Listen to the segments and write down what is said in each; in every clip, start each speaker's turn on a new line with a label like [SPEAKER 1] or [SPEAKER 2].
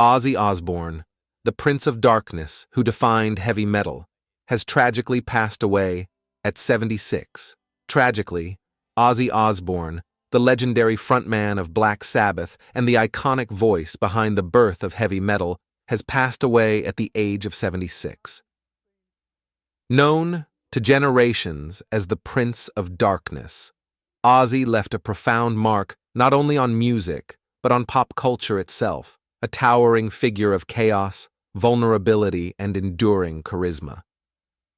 [SPEAKER 1] Ozzy Osbourne, the Prince of Darkness who defined heavy metal, has tragically passed away at 76. Tragically, Ozzy Osbourne, the legendary frontman of Black Sabbath and the iconic voice behind the birth of heavy metal, has passed away at the age of 76. Known to generations as the Prince of Darkness, Ozzy left a profound mark not only on music, but on pop culture itself, a towering figure of chaos, vulnerability, and enduring charisma.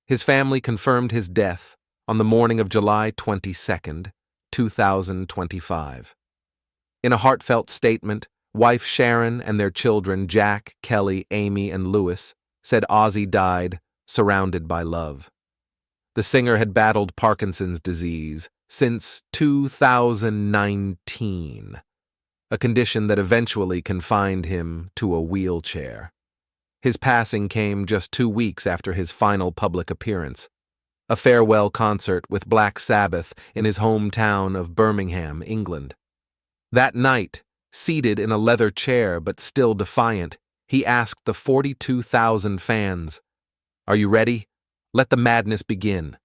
[SPEAKER 1] His family confirmed his death on the morning of July 22, 2025. In a heartfelt statement, wife Sharon and their children Jack, Kelly, Amy, and Lewis said Ozzy died surrounded by love. The singer had battled Parkinson's disease since 2019, a condition that eventually confined him to a wheelchair. His passing came just 2 weeks after his final public appearance, a farewell concert with Black Sabbath in his hometown of Birmingham, England. That night, seated in a leather chair but still defiant, he asked the 42,000 fans, "Are you ready? Let the madness begin."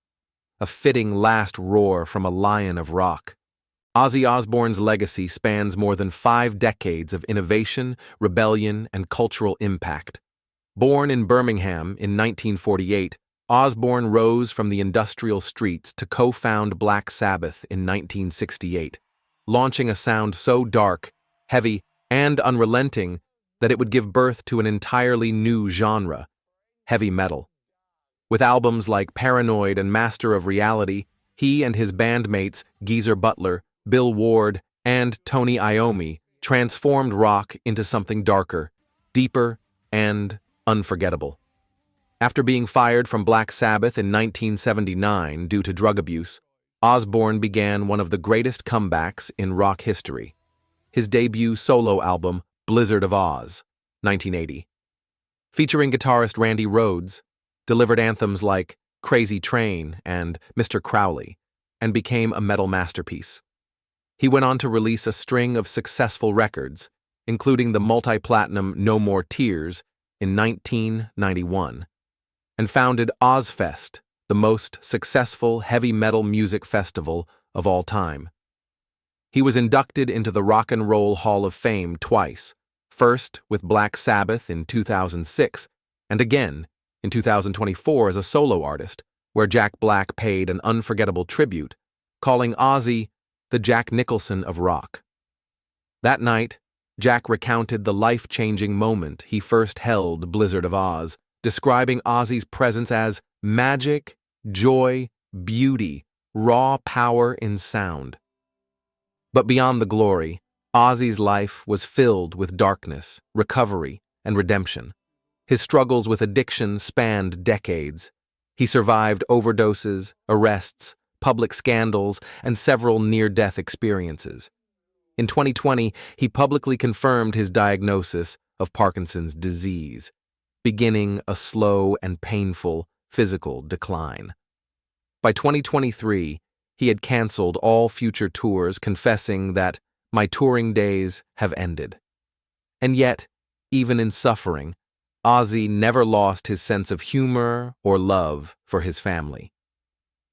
[SPEAKER 1] A fitting last roar from a lion of rock. Ozzy Osbourne's legacy spans more than 5 decades of innovation, rebellion, and cultural impact. Born in Birmingham in 1948, Osbourne rose from the industrial streets to co-found Black Sabbath in 1968, launching a sound so dark, heavy, and unrelenting that it would give birth to an entirely new genre, heavy metal. With albums like Paranoid and Master of Reality, he and his bandmates Geezer Butler, Bill Ward, and Tony Iommi transformed rock into something darker, deeper, and unforgettable. After being fired from Black Sabbath in 1979 due to drug abuse, Osbourne began one of the greatest comebacks in rock history. His debut solo album, Blizzard of Oz, 1980. Featuring guitarist Randy Rhoads, delivered anthems like Crazy Train and Mr. Crowley, and became a metal masterpiece. He went on to release a string of successful records, including the multi-platinum No More Tears in 1991, and founded Ozzfest, the most successful heavy metal music festival of all time. He was inducted into the Rock and Roll Hall of Fame twice, first with Black Sabbath in 2006, and again in 2024 as a solo artist, where Jack Black paid an unforgettable tribute, calling Ozzy the Jack Nicholson of rock. That night, Jack recounted the life-changing moment he first held Blizzard of Oz, describing Ozzy's presence as magic, joy, beauty, raw power in sound. But beyond the glory, Ozzy's life was filled with darkness, recovery, and redemption. His struggles with addiction spanned decades. He survived overdoses, arrests, public scandals, and several near-death experiences. In 2020, he publicly confirmed his diagnosis of Parkinson's disease, beginning a slow and painful physical decline. By 2023, he had canceled all future tours, confessing that "my touring days have ended." And yet, even in suffering, Ozzy never lost his sense of humor or love for his family.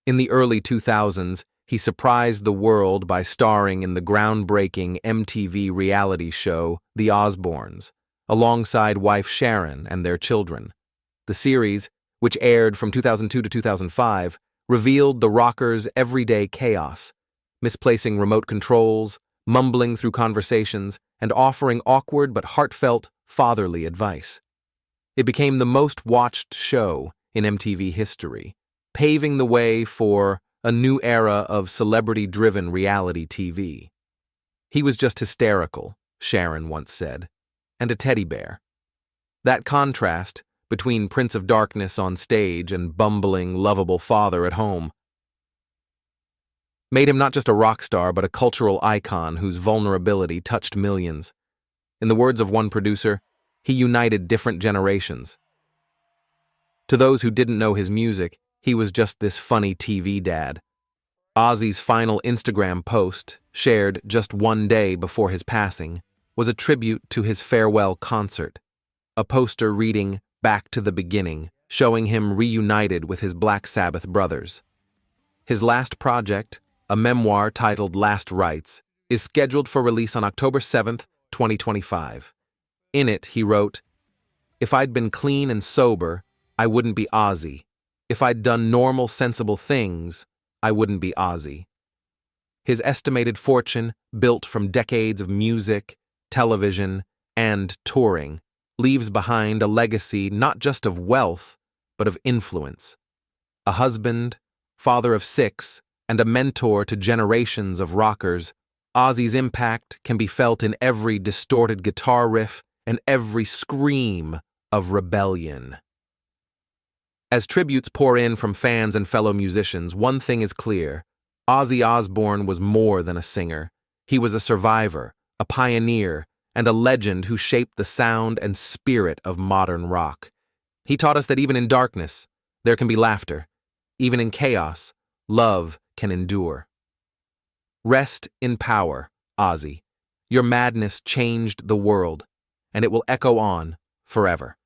[SPEAKER 1] In the early 2000s, he surprised the world by starring in the groundbreaking MTV reality show The Osbournes, alongside wife Sharon and their children. The series, which aired from 2002 to 2005, revealed the rockers' everyday chaos, misplacing remote controls, mumbling through conversations, and offering awkward but heartfelt, fatherly advice. It became the most watched show in MTV history, paving the way for a new era of celebrity-driven reality TV. "He was just hysterical," Sharon once said, "and a teddy bear." That contrast between Prince of Darkness on stage and bumbling, lovable father at home made him not just a rock star but a cultural icon whose vulnerability touched millions. In the words of one producer, he united different generations. To those who didn't know his music, he was just this funny TV dad. Ozzy's final Instagram post, shared just one day before his passing, was a tribute to his farewell concert, a poster reading "Back to the Beginning," showing him reunited with his Black Sabbath brothers. His last project, a memoir titled Last Rites, is scheduled for release on October 7th, 2025. In it, he wrote, "If I'd been clean and sober, I wouldn't be Ozzy. If I'd done normal, sensible things, I wouldn't be Ozzy." His estimated fortune, built from decades of music, television, and touring, leaves behind a legacy not just of wealth, but of influence. A husband, father of 6, and a mentor to generations of rockers, Ozzy's impact can be felt in every distorted guitar riff and every scream of rebellion. As tributes pour in from fans and fellow musicians, one thing is clear: Ozzy Osbourne was more than a singer. He was a survivor, a pioneer, and a legend who shaped the sound and spirit of modern rock. He taught us that even in darkness, there can be laughter. Even in chaos, love can endure. Rest in power, Ozzy. Your madness changed the world, and it will echo on forever.